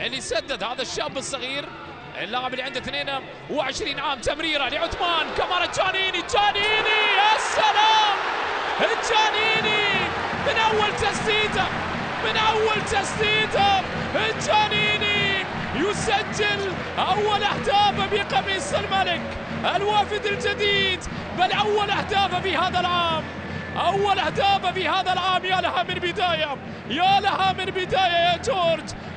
اللي سدد هذا الشاب الصغير اللاعب اللي عنده 22 عام. تمريره لعثمان كامارا. جانيني يا سلام! الجانيني من اول تسديده الجانيني يسجل اول اهدافه بقميص الملك الوافد الجديد، بل اول اهدافه في هذا العام. يا لها من بدايه يا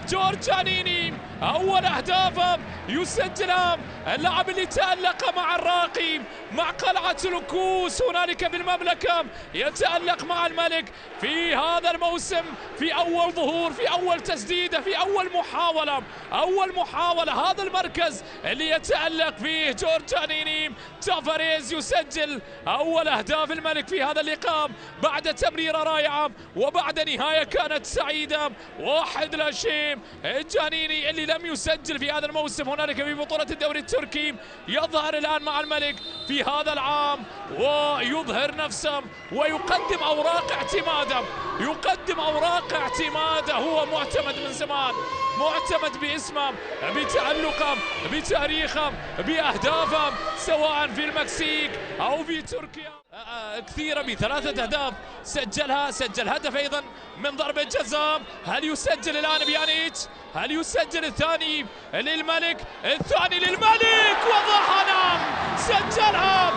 جورج جانيني. أول أهدافه يسجلها اللاعب اللي تألق مع الراقي، مع قلعة الكوس هنالك بالمملكة، يتألق مع الملك في هذا الموسم، في أول ظهور، في أول تسديدة، في أول محاولة. هذا المركز اللي يتألق فيه جورج جانيني. تافاريز يسجل أول أهداف الملك في هذا اللقاء بعد تمريرة رائعة وبعد نهاية كانت سعيدة. 1-0. جانيني اللي لم يسجل في هذا الموسم هنالك في بطولة الدوري التركي يظهر الآن مع الملك في هذا العام ويظهر نفسه ويقدم أوراق اعتماده. هو معتمد من زمان، معتمد باسمه، بتألقه، بتاريخه، بأهدافه سواء في المكسيك أو في تركيا كثيرة. ب3 أهداف سجل هدف أيضا من ضربة جزاء. هل يسجل الآن بيانيتش؟ هل يسجل الثاني للملك؟ الثاني للملك وضعها. سجلها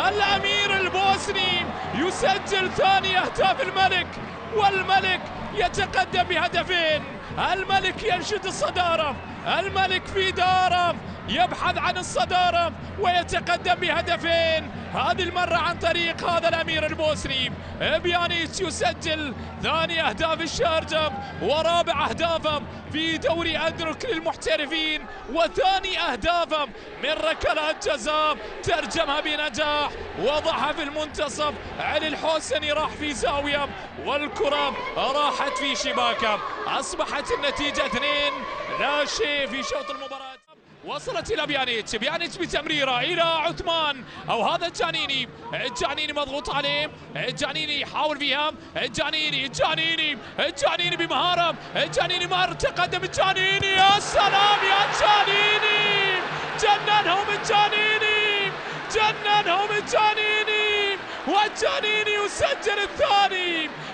الأمير البوسني يسجل ثاني أهداف الملك، والملك يتقدم بهدفين. الملك ينشد الصدارة، الملك في داره يبحث عن الصدارة ويتقدم بهدفين، هذه المرة عن طريق هذا الأمير البوسني. بيانيتش يسجل ثاني أهداف الشارجة ورابع أهدافه في دوري أندرك للمحترفين، وثاني أهدافه من ركلات جزاء ترجمها بنجاح، وضعها في المنتصف. علي الحوسني راح في زاوية والكرة راحت في شباكه. أصبحت النتيجة 2-0 في شوط المباراة. وصلت إلى بيانيتش بتمريرة إلى عثمان أو هذا جانيني مضغوط عليه. جانيني يحاول فيها. جانيني بمهارة. تقدم الجانيني. يا سلام يا جانيني! جننهم الجانيني والجانيني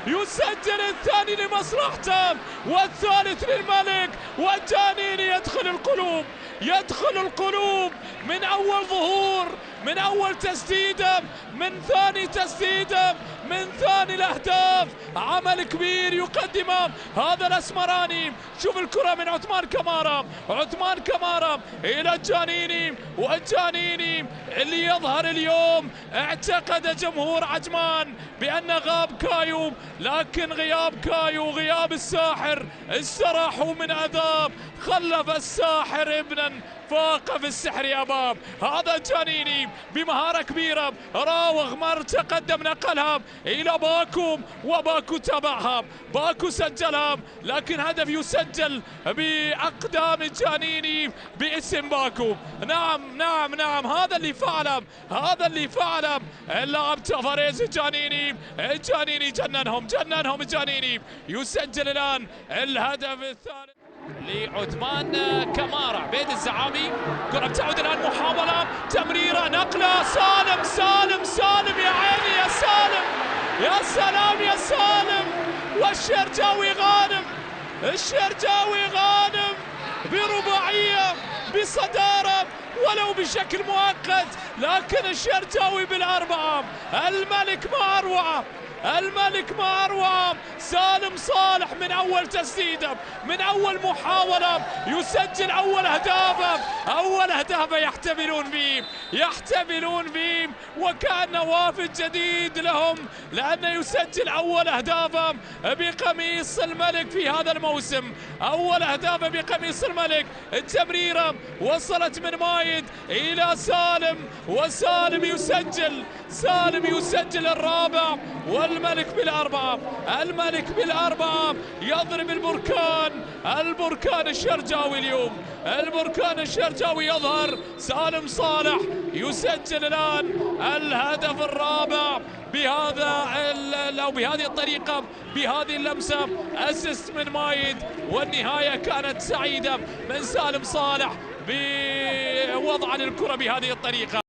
يسجل الثاني لمصلحته والثالث للملك. والجانيني يدخل القلوب من أول ظهور، من أول تسديدة، من ثاني تسديدة، من ثاني الأهداف. عمل كبير يقدمه هذا الأسمراني. شوف الكرة من عثمان كامارا إلى الجانيني، والجانيني اللي يظهر اليوم. اعتقد جمهور عجمان بأن غاب كايو، لكن غياب كايو غياب الساحر. استراحوا من عذاب، خلف الساحر ابنا فاق في السحر يا باب. هذا جانيني بمهارة كبيرة راوغ مر تقدم نقلها إلى باكو، وباكو تبعها. باكو سجلها، لكن هدف يسجل بأقدام جانيني باسم باكو. نعم هذا اللي فعله اللاعب تافاريز. جانيني جننهم الجانيني. يسجل الآن الهدف الثالث لعثمان كامارا. عبيد الزعامي، كرة تعود الآن، محاولة تمريرة نقلة. سالم يا عيني يا سالم، يا سلام يا سالم. والشرجاوي غانم برباعية، بصدارة ولو بشكل مؤقت، لكن الشرجاوي بالأربعة. الملك ما أروع. سالم صالح من أول تسديدة، من أول محاولة يسجل أول أهدافه. يحتفلون به وكأنه وافد جديد لهم، لأنه يسجل أول أهدافه بقميص الملك في هذا الموسم. أول أهدافه بقميص الملك. التمريرة وصلت من مايد إلى سالم، وسالم يسجل الرابع الملك بالأربعة، الملك بالأربعة يضرب البركان الشرجاوي اليوم، البركان الشرجاوي يظهر. سالم صالح يسجل الآن الهدف الرابع بهذه الطريقة، بهذه اللمسة، اسيست من مايد، والنهاية كانت سعيدة من سالم صالح بوضع الكرة بهذه الطريقة.